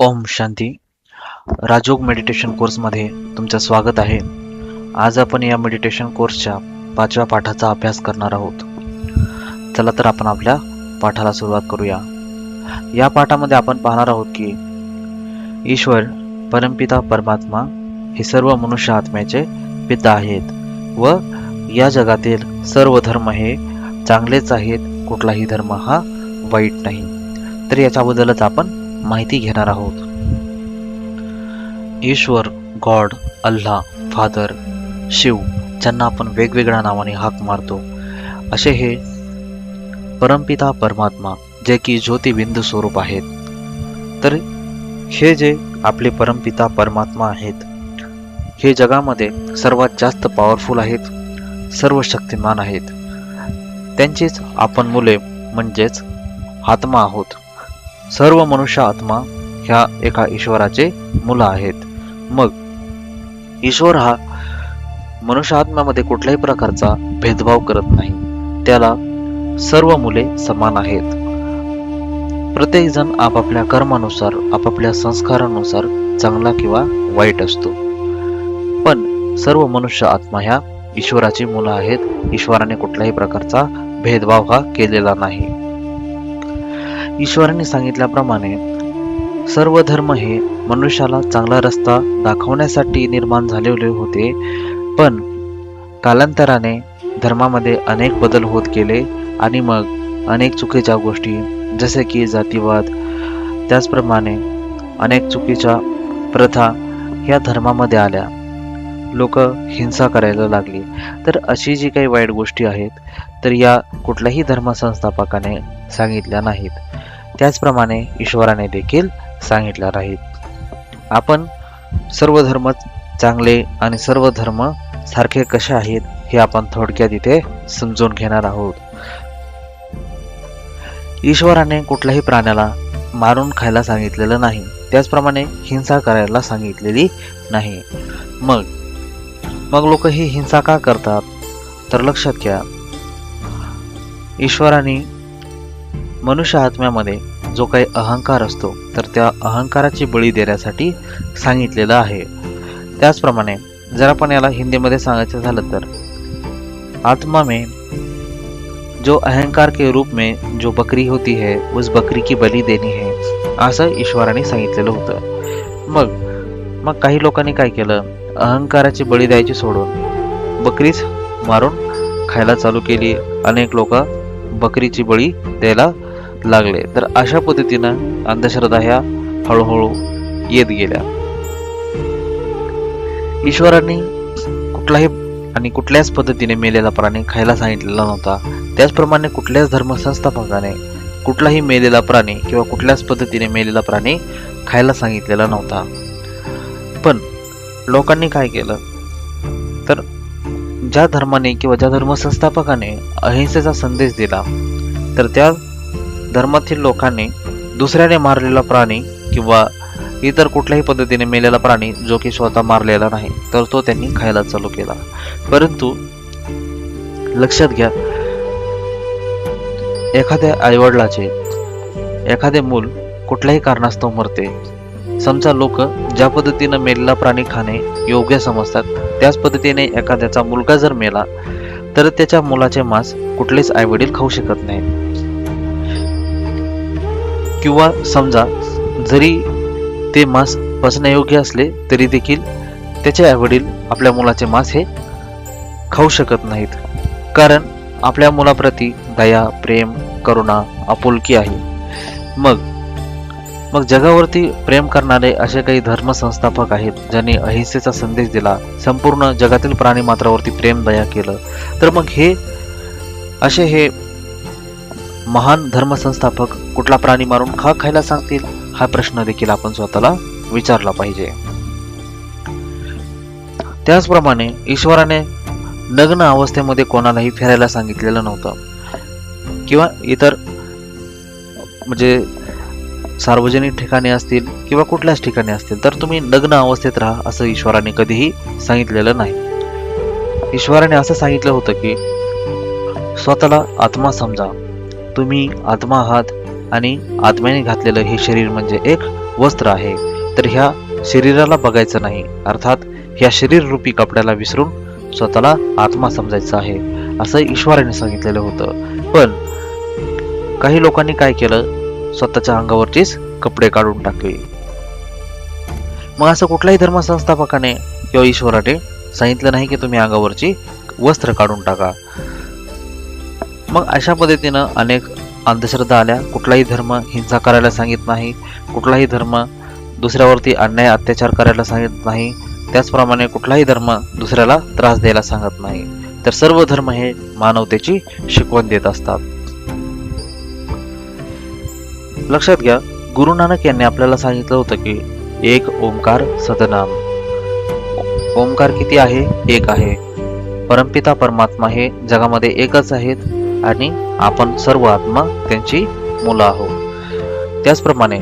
ओम शांती. राजयोग meditation कोर्समध्ये तुमचं स्वागत आहे. आज आपण या मेडिटेशन कोर्सच्या 5व्या पाठाचा अभ्यास करणार आहोत. चला तर आपण आपल्या पाठाला सुरुवात करूया. या पाठामध्ये आपण पाहणार आहोत की ईश्वर परमपिता परमात्मा हे सर्व मनुष्य आत्म्याचे पिता आहेत व या जगातील सर्व धर्म हे चांगलेच आहेत, कुठलाही धर्म हा वाईट नाही. तर याच्याबद्दलच आपण माहिती घेणार आहोत. ईश्वर, गॉड, अल्लाह, फादर, शिव ज्यांना आपण वेगवेगळ्या नावाने हाक मारतो, असे हे परमपिता परमात्मा जे की ज्योतिबिंदू स्वरूप आहेत. तर हे जे आपले परमपिता परमात्मा आहेत हे जगामध्ये सर्वात जास्त पॉवरफुल आहेत, सर्व शक्तिमान आहेत. त्यांचीच आपण मुले म्हणजेच आत्मा आहोत. सर्व मनुष्य आत्मा ह्या एका ईश्वराचे मुलं आहेत. मग ईश्वर हा मनुष्य आत्म्यामध्ये कुठल्याही प्रकारचा भेदभाव करत नाही. त्याला सर्व मुले समान आहेत. प्रत्येक जण आपापल्या कर्मानुसार, आपापल्या संस्कारानुसार चांगला किंवा वाईट असतो. पण सर्व मनुष्य आत्मा ह्या ईश्वराची मुलं आहेत. ईश्वराने कुठल्याही प्रकारचा भेदभाव हा केलेला नाही. ईश्वराने सांगितल्याप्रमाणे सर्व धर्म हे मनुष्याला चांगला रस्ता दाखवण्यासाठी निर्माण झालेले होते. पण कालांतराने धर्मामध्ये अनेक बदल होत गेले आणि मग अनेक चुकीच्या गोष्टी जसे की जातीवाद, त्याचप्रमाणे अनेक चुकीच्या प्रथा ह्या धर्मामध्ये आल्या. लोक हिंसा करायला लागली. तर अशी जी काही वाईट गोष्टी आहेत तर या कुठल्याही धर्मसंस्थापकाने सांगितल्या नाहीत. त्याचप्रमाणे ईश्वराने देखील सांगितल्या नाहीत. आपण सर्व धर्म चांगले आणि सर्व धर्म सारखे कसे आहेत हे आपण थोडक्यात इथे समजून घेणार आहोत. ईश्वराने कुठल्याही प्राण्याला मारून खायला सांगितलेलं नाही. त्याचप्रमाणे हिंसा करायला सांगितलेली नाही. मग लोक ही हिंसा का करतात? तर लक्षात घ्या, ईश्वराने मनुष्य आत्म्यामध्ये जो काही अहंकार असतो तर त्या अहंकाराची बळी देण्यासाठी सांगितलेलं आहे. त्याचप्रमाणे जर आपण याला हिंदीमध्ये सांगायचं झालं तर आत्मा में जो अहंकार के रूप में जो बकरी होती है उस बकरी की बलि देनी है, असं ईश्वराने सांगितलेलं होतं. मग काही लोकांनी काय केलं, अहंकाराची बळी द्यायची सोडून बकरीच मारून खायला चालू केली. अनेक लोक बकरीची बळी द्यायला लागले. तर अशा पद्धतीनं अंधश्रद्धा ह्या हळूहळू येत गेल्या. ईश्वरांनी कुठल्याच पद्धतीने मेलेला प्राणी खायला सांगितलेला नव्हता. त्याचप्रमाणे कुठल्याच धर्मसंस्थापकाने कुठलाही मेलेला प्राणी किंवा कुठल्याच पद्धतीने मेलेला प्राणी खायला सांगितलेला नव्हता. पण लोकांनी काय केलं, तर ज्या धर्माने किंवा ज्या धर्मसंस्थापकाने अहिंसेचा संदेश दिला तर त्या धर्मातील लोकांनी दुसऱ्याने मारलेला प्राणी किंवा इतर कुठल्याही पद्धतीने मेलेला प्राणी जो की स्वतः मारलेला नाही तर तो त्यांनी खायला चालू केला. परंतु लक्षात घ्या, एखाद्या आईवडिलाचे एखादे मूल कुठल्याही कारणास्तव मरते. समजा लोक ज्या पद्धतीनं मेलेला प्राणी खाणे योग्य समजतात त्याच पद्धतीने एखाद्याचा मुलगा जर मेला तर त्याच्या मुलाचे मांस कुठलेच आईवडील खाऊ शकत नाहीत. किंवा समजा जरी ते मांस पचण्यायोग्य असले तरी देखील त्याचे आईवडील आपल्या मुलाचे मांस हे खाऊ शकत नाहीत. कारण आपल्या मुलाप्रती दया, प्रेम, करुणा, आपुलकी आहे. मग जगावरती प्रेम करणारे असे काही धर्मसंस्थापक आहेत ज्यांनी अहिंसेचा संदेश दिला, संपूर्ण जगातील प्राणीमात्रावरती प्रेम, दया केलं. तर मग हे महान धर्मसंस्थापक कुठला प्राणी मारून खायला सांगतील? हा प्रश्न देखील आपण स्वतःला विचारला पाहिजे. त्याचप्रमाणे ईश्वराने नग्न अवस्थेमध्ये कोणालाही फिरायला सांगितलेलं नव्हतं. किंवा इतर म्हणजे सार्वजनिक ठिकाणी असतील किंवा कुठल्याच ठिकाणी असतील तर तुम्ही नग्न अवस्थेत राहा असं ईश्वराने कधीही सांगितलेलं नाही. ईश्वराने असं सांगितलं होतं की स्वतःला आत्मा समजा. तुम्ही आत्मा आहात आणि आत्म्याने घातलेलं हे शरीर म्हणजे एक वस्त्र आहे, तर ह्या शरीराला बघायचं नाही, अर्थात ह्या शरीर रूपी कपड्याला विसरून स्वतःला आत्मा समजायचं आहे, असं ईश्वराने सांगितलेलं होतं. पण काही लोकांनी काय केलं, स्वतःच्या अंगावरचीच कपडे काढून टाकले. मग असं कुठल्याही धर्मसंस्थापकाने किंवा ईश्वराने सांगितलं नाही की तुम्ही अंगावरची वस्त्र काढून टाका. मग अशा पद्धतीनं अनेक अंधश्रद्धा आल्या. कुठलाही धर्म हिंसा करायला सांगित नाही, कुठलाही धर्म दुसऱ्यावरती अन्याय अत्याचार करायला सांगत नाही, त्याचप्रमाणे कुठलाही धर्म दुसऱ्याला त्रास द्यायला सांगत नाही. तर सर्व धर्म हे मानवतेची शिकवण देत असतात. लक्षात घ्या, गुरु नानक यांनी आपल्याला सांगितलं होतं की एक ओंकार सदनाम. ओंकार किती आहे? एक आहे. परमपिता परमात्मा हे जगामध्ये एकच आहेत आणि आपण सर्व आत्मा त्यांची मुलं आहोत. त्याचप्रमाणे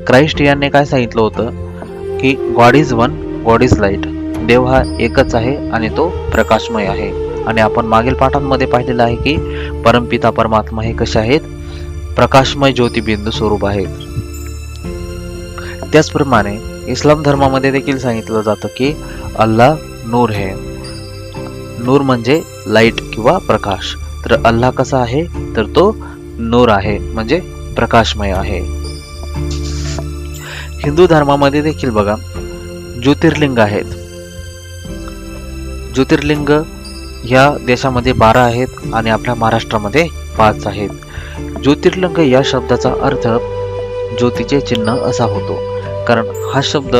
क्राइस्ट यांनी काय सांगितलं होतं की God is one, God is light. देव हा एकच आहे आणि तो प्रकाशमय आहे. आणि आपण मागील पाठांमध्ये पाहिलेलं आहे की परमपिता परमात्मा हे कसे आहेत? प्रकाशमय ज्योतिबिंदू स्वरूप आहेत. त्याचप्रमाणे इस्लाम धर्मामध्ये देखील सांगितलं जातं की अल्लाह नूर है. नूर म्हणजे लाईट किंवा प्रकाश. तर अल्लाह कसा आहे? तर तो नूर आहे, म्हणजे प्रकाशमय आहे. हिंदू धर्मामध्ये देखील बघा ज्योतिर्लिंग आहेत. ज्योतिर्लिंग या देशामध्ये 12 आहेत आणि आपल्या महाराष्ट्रामध्ये 5 आहेत. ज्योतिर्लिंग या शब्दाचा अर्थ ज्योतीचे चिन्ह असा होतो, कारण हा शब्द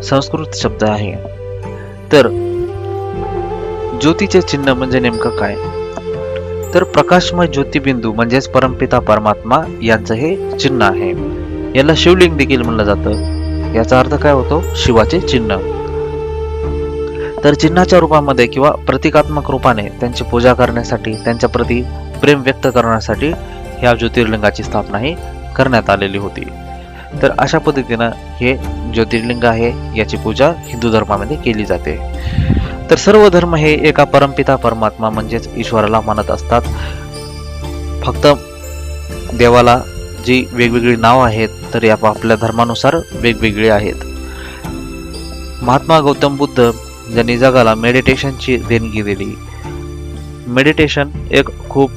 संस्कृत शब्द आहे. तर ज्योतीचे चिन्ह म्हणजे नेमकं काय? तर प्रकाशमय ज्योतिबिंदू म्हणजेच परमपिता परमात्मा यांचं हे चिन्ह आहे. याला शिवलिंग देखील म्हणलं जातं. याचा अर्थ काय होतो? शिवाचे चिन्ह. तर चिन्हाच्या रूपामध्ये किंवा प्रतिकात्मक रूपाने त्यांची पूजा करण्यासाठी, त्यांच्या प्रती प्रेम व्यक्त करण्यासाठी ह्या ज्योतिर्लिंगाची स्थापना ही करण्यात आलेली होती. तर अशा पद्धतीनं हे ज्योतिर्लिंग आहे, याची पूजा हिंदू धर्मामध्ये केली जाते. तर सर्व धर्म हे एका परमपिता परमात्मा म्हणजेच ईश्वराला मानत असतात. फक्त देवाला जी वेगवेगळी नाव आहेत तर या आपल्या धर्मानुसार वेगवेगळी आहेत. महात्मा गौतम बुद्ध ज्यांनी जगाला मेडिटेशनची देणगी दिली. मेडिटेशन एक खूप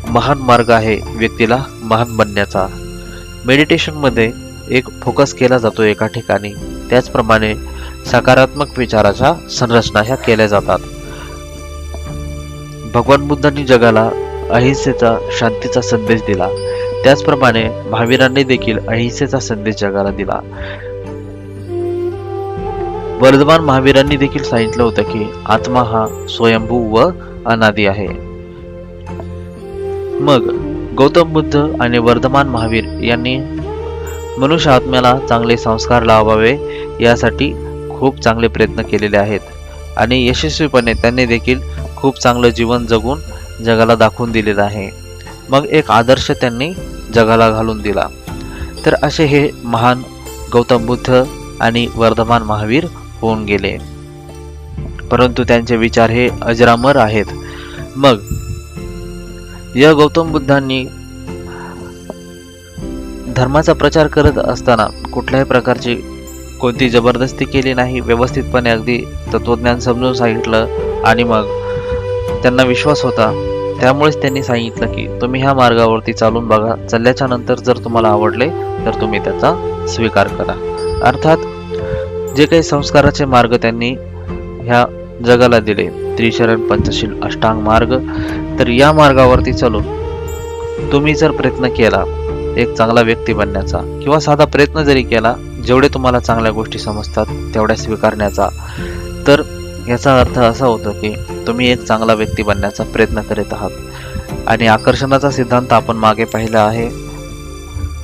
महान मार्ग आहे व्यक्तीला महान बनण्याचा. मेडिटेशनमध्ये एक फोकस केला जातो एका ठिकाणी. त्याचप्रमाणे सकारात्मक विचाराच्या संरचना ह्या केल्या जातात. भगवान बुद्धांनी जगाला अहिंसेचा, शांतीचा संदेश दिला. त्याचप्रमाणे महावीरांनी देखील अहिंसेचा संदेश जगाला दिला. वर्धमान महावीरांनी देखील सांगितलं होतं की आत्मा हा स्वयंभू व अनादी आहे. मग गौतम बुद्ध आणि वर्धमान महावीर यांनी मनुष्य आत्म्याला चांगले संस्कार लावावे यासाठी खूप चांगले प्रयत्न केलेले आहेत आणि यशस्वीपणे त्यांनी देखील खूप चांगलं जीवन जगून जगाला दाखवून दिलेलं आहे. मग एक आदर्श त्यांनी जगाला घालून दिला. तर असे हे महान गौतम बुद्ध आणि वर्धमान महावीर होऊन गेले, परंतु त्यांचे विचार हे अजरामर आहेत. मग या गौतम बुद्धांनी धर्माचा प्रचार करत असताना कुठल्याही प्रकारची कोणती जबरदस्ती केली नाही. व्यवस्थितपणे अगदी तत्वज्ञान समजून सांगितलं आणि मग त्यांना विश्वास होता, त्यामुळेच त्यांनी सांगितलं की तुम्ही ह्या मार्गावरती चालून बघा. चालल्याच्या नंतर जर तुम्हाला आवडले तर तुम्ही त्याचा स्वीकार करा. अर्थात जे काही संस्काराचे मार्ग त्यांनी ह्या जगाला दिले, त्रिशरण, पंचशील, अष्टांग मार्ग, तर या मार्गावरती चालून तुम्ही जर प्रयत्न केला एक चांगला व्यक्ती बनण्याचा, किंवा साधा प्रयत्न जरी केला, जेवढे तुम्हाला चांगल्या गोष्टी समजतात तेवढ्या स्वीकारण्याचा, तर याचा अर्थ असा होतो की तुम्ही एक चांगला व्यक्ती बनण्याचा प्रयत्न करीत आहात. आणि आकर्षणाचा सिद्धांत आपण मागे पाहिला आहे.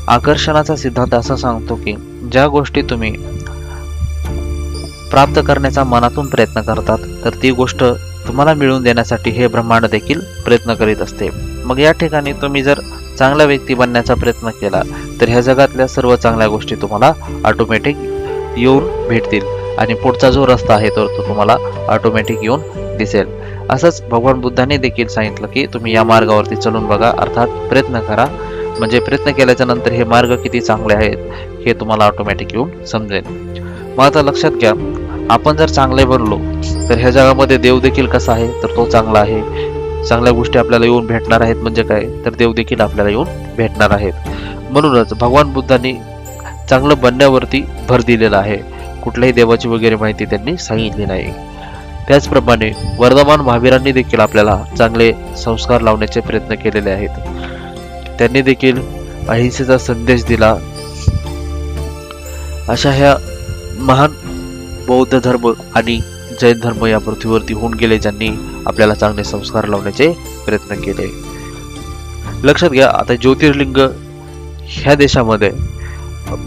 आकर्षणाचा सिद्धांत असा सांगतो की ज्या गोष्टी तुम्ही प्राप्त करण्याचा मनातून प्रयत्न करतात तर ती गोष्ट तुम्हाला मिळवून देण्यासाठी हे ब्रह्मांड देखील प्रयत्न करीत असते. मग या ठिकाणी तुम्ही जर चांगला व्यक्ती बनण्याचा प्रयत्न केला तर ह्या जगातल्या सर्व चांगल्या गोष्टी तुम्हाला ऑटोमॅटिक येऊन भेटतील आणि पुढचा जो रस्ता आहे तो तुम्हाला ऑटोमॅटिक येऊन दिसेल. असंच भगवान बुद्धांनी देखील सांगितलं की तुम्ही या मार्गावरती चलून बघा, अर्थात प्रयत्न करा म्हणजे प्रयत्न केल्याच्या नंतर हे मार्ग किती चांगले आहेत हे तुम्हाला ऑटोमॅटिक येऊन समजेल. मग आता लक्षात घ्या, आपण जर चांगले बनलो तर ह्या जगामध्ये देव देखील कसा आहे तर तो चांगला आहे. चांगल्या गोष्टी आपल्याला येऊन भेटणार आहेत म्हणजे काय तर देव देखील आपल्याला येऊन भेटणार आहेत. म्हणूनच भगवान बुद्धांनी चांगलं बनण्यावरती भर दिलेला आहे. कुठल्याही देवाची वगैरे माहिती त्यांनी सांगितली नाही. त्याचप्रमाणे वर्धमान महावीरांनी देखील आपल्याला चांगले संस्कार लावण्याचे प्रयत्न केलेले आहेत. त्यांनी देखील अहिंसेचा संदेश दिला. अशा ह्या महान बौद्ध धर्म आणि जैन धर्म या पृथ्वीवरती होऊन गेले, ज्यांनी आपल्याला चांगले संस्कार लावण्याचे प्रयत्न केले. लक्षात घ्या, आता ज्योतिर्लिंग ह्या देशामध्ये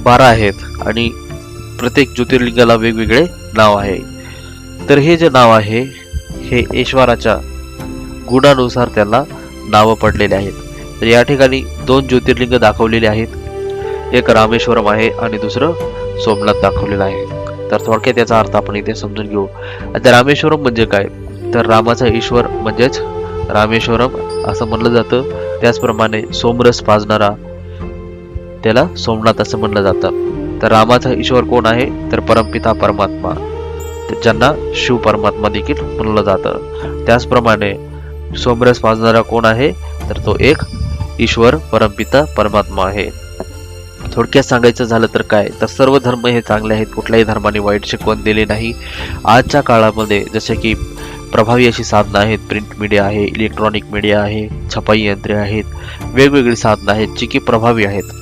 12 आहेत आणि प्रत्येक ज्योतिर्लिंगाला वेगवेगळे नाव आहे. तर हे जे नाव आहे हे ईश्वराच्या गुणानुसार त्याला नावं पडलेले आहेत. तर या ठिकाणी 2 ज्योतिर्लिंग दाखवलेले आहेत. एक रामेश्वरम आहे आणि दुसरं सोमनाथ दाखवलेलं आहे. तर थोडक्यात याचा अर्थ आपण इथे समजून घेऊ. आता रामेश्वरम म्हणजे काय तर रामाचा ईश्वर म्हणजेच रामेश्वरम असं म्हणलं जातं. त्याचप्रमाणे सोमरस पाजणारा त्याला सोमनाथ असं म्हणलं जातं. तर रामाचा ईश्वर कोण आहे तर परमपिता परमात्मा, ज्यांना शिव परमात्मा देखील म्हणलं जातं. त्याचप्रमाणे सोमरस पाजणारा कोण आहे तर तो एक ईश्वर परमपिता परमात्मा आहे. थोडक्यात सांगायचं झालं तर काय तर सर्व धर्म हे चांगले आहेत. कुठल्याही धर्माने वाईट शिकवण दिली नाही. आजच्या काळामध्ये जसे की प्रभावी अशी साधनं आहेत, प्रिंट मीडिया आहे, इलेक्ट्रॉनिक मीडिया आहे, छपाई यंत्रे आहेत, वेगवेगळी साधनं आहेत जी की प्रभावी आहेत.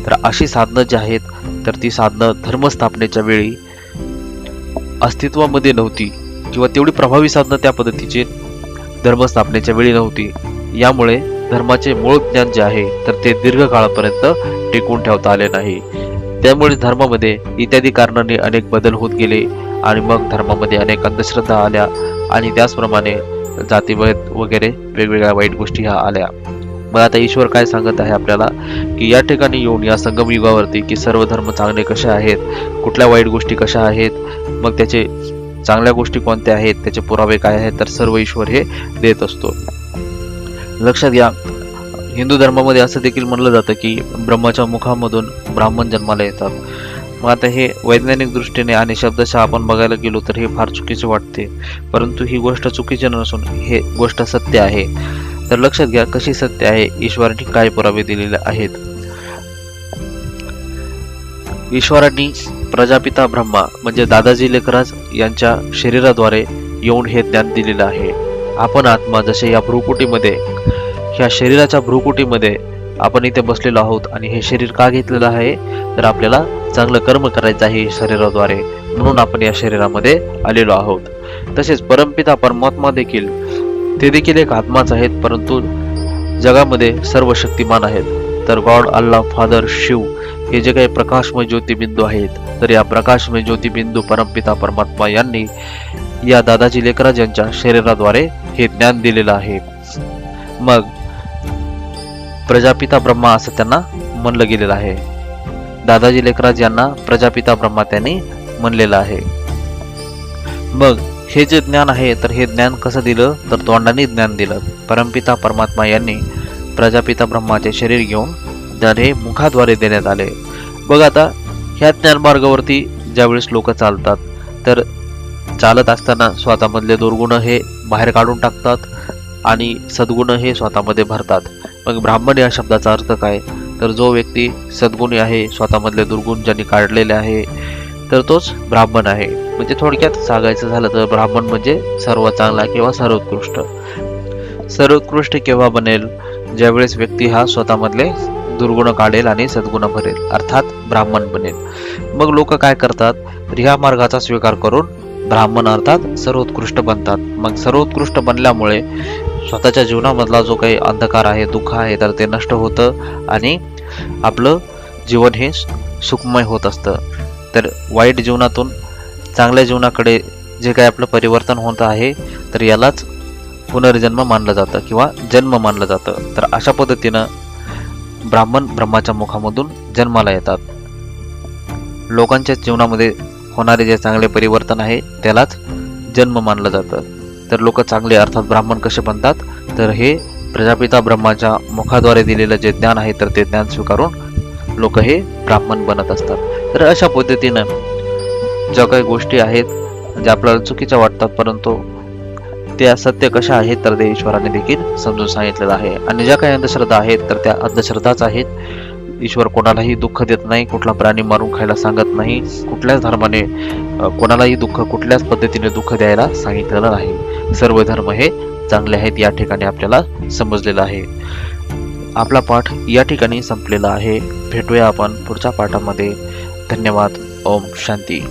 तर अशी साधनं जी आहेत तर ती साधनं धर्मस्थापनेच्या वेळी अस्तित्वामध्ये नव्हती किंवा तेवढी प्रभावी साधनं त्या पद्धतीची धर्मस्थापनेच्या वेळी नव्हती. यामुळे धर्माचे मूळ ज्ञान जे आहे तर ते दीर्घकाळापर्यंत टिकवून ठेवता आले नाही. त्यामुळे धर्मामध्ये इत्यादी कारणांनी अनेक बदल होत गेले आणि मग धर्मामध्ये अनेक अंधश्रद्धा आल्या आणि त्याचप्रमाणे जातीभेद वगैरे वेगवेगळ्या वाईट गोष्टी ह्या आल्या. मग आता ईश्वर काय सांगत आहे आपल्याला की या ठिकाणी येऊन या संगम युगावरती की सर्व धर्म चांगले कसे आहेत, कुठल्या वाईट गोष्टी कशा आहेत, मग त्याचे चांगल्या गोष्टी कोणत्या आहेत, त्याचे पुरावे काय आहेत, तर सर्व ईश्वर हे देत असतो. लक्षात घ्या, हिंदू धर्मामध्ये असं देखील म्हणलं जातं की ब्रह्माच्या मुखामधून ब्राह्मण जन्माला येतात. मग आता हे वैज्ञानिक दृष्टीने आणि शब्दशः आपण बघायला गेलो तर हे फार चुकीचे वाटते, परंतु ही गोष्ट चुकीची नसून हे गोष्ट सत्य आहे. तर लक्षात घ्या कशी सत्य आहे, ईश्वराने काय पुरावे दिलेले आहेत. ईश्वरांनी प्रजापिता ब्रह्मा म्हणजे दादाजी लेखराज यांच्या शरीराद्वारे येऊन हे ज्ञान दिलेलं आहे. आपण आत्मा जसे या भ्रुकुटीमध्ये, ह्या शरीराच्या भ्रुकुटीमध्ये आपण इथे बसलेलो आहोत आणि हे शरीर का घेतलेलं आहे तर आपल्याला चांगलं कर्म करायचं आहे शरीराद्वारे, म्हणून आपण या शरीरामध्ये आलेलो आहोत. तसेच परमपिता परमात्मा देखील ते देखील एक आत्माच आहेत, परंतु जगामध्ये सर्व शक्तिमान आहेत. तर गॉड, अल्लाह, फादर, शिव हे जे काही प्रकाशमय ज्योतिबिंदू आहेत, तर या प्रकाशमय ज्योतिबिंदू परमपिता परमात्मा यांनी या दादाजी लेखराज यांच्या शरीराद्वारे हे ज्ञान दिलेलं आहे. मग प्रजापिता ब्रह्मा असं त्यांना म्हणलं गेलेलं आहे. दादाजी लेखराज यांना प्रजापिता ब्रह्मा त्यांनी म्हणलेलं आहे. मग हे जे ज्ञान आहे तर हे ज्ञान कसं दिलं तर तोंडाने ज्ञान दिलं. परमपिता परमात्मा यांनी प्रजापिता ब्रह्माचे शरीर घेऊन ज्ञान हे मुखाद्वारे देण्यात आले. बघ आता ह्या ज्ञानमार्गावरती ज्यावेळेस लोक चालतात तर चालत असताना स्वतःमधले दुर्गुण हे बाहेर काढून टाकतात आणि सद्गुण हे स्वतःमध्ये भरतात. मग ब्राह्मण या शब्दाचा अर्थ काय तर जो व्यक्ती सद्गुणी आहे, स्वतःमधले दुर्गुण ज्यांनी काढलेले आहे तर तोच ब्राह्मण आहे. म्हणजे थोडक्यात सांगायचं झालं तर ब्राह्मण म्हणजे सर्व चांगला किंवा सर्वोत्कृष्ट. सर्वोत्कृष्ट केव्हा बनेल ज्यावेळेस व्यक्ती हा स्वतःमधले दुर्गुण काढेल आणि सद्गुण भरेल, अर्थात ब्राह्मण बनेल. मग लोक काय करतात तर ह्या मार्गाचा स्वीकार करून ब्राह्मण अर्थात सर्वोत्कृष्ट बनतात. मग सर्वोत्कृष्ट बनल्यामुळे स्वतःच्या जीवनामधला जो काही अंधकार आहे, दुःख आहे तर ते नष्ट होतं आणि आपलं जीवन हे सुखमय होत असतं. तर वाईट जीवनातून चांगल्या जीवनाकडे जे काही आपलं परिवर्तन होत आहे तर यालाच पुनर्जन्म मानलं जातं किंवा जन्म मानलं जातं. तर अशा पद्धतीनं ब्राह्मण ब्रह्माच्या मुखामधून जन्माला येतात. लोकांच्या जीवनामध्ये होणारे जे चांगले परिवर्तन आहे त्यालाच जन्म मानलं जातं. तर लोक चांगले अर्थात ब्राह्मण कसे बनतात तर हे प्रजापिता ब्रह्माच्या मुखाद्वारे दिलेलं जे ज्ञान आहे तर ते ज्ञान स्वीकारून लोक हे ब्राह्मण बनत असतात। तर अशा पद्धतीनं ज्या काही गोष्टी आहेत ज्या आपल्याला चुकीच्या वाटतात परंतु त्या सत्य कशा आहेत तर ते ईश्वराने देखील समजून सांगितलेलं आहे। आणि ज्या काही अंधश्रद्धा आहेत तर त्या अंधश्रद्धाच आहेत। ईश्वर कोणालाही दुःख देत नाही, कुठला प्राणी मारून खायला सांगत नाही, कुठल्याच धर्माने कोणालाही दुःख कुठल्याच पद्धतीने दुःख द्यायला सांगितलेलं नाही। सर्व धर्म हे चांगले आहेत या ठिकाणी आपल्याला समजलेलं आहे। आपला पाठ या ठिकाणी संपलेला आहे। भेटूया आपण पुढच्या पाठामध्ये। धन्यवाद। ओम शांती।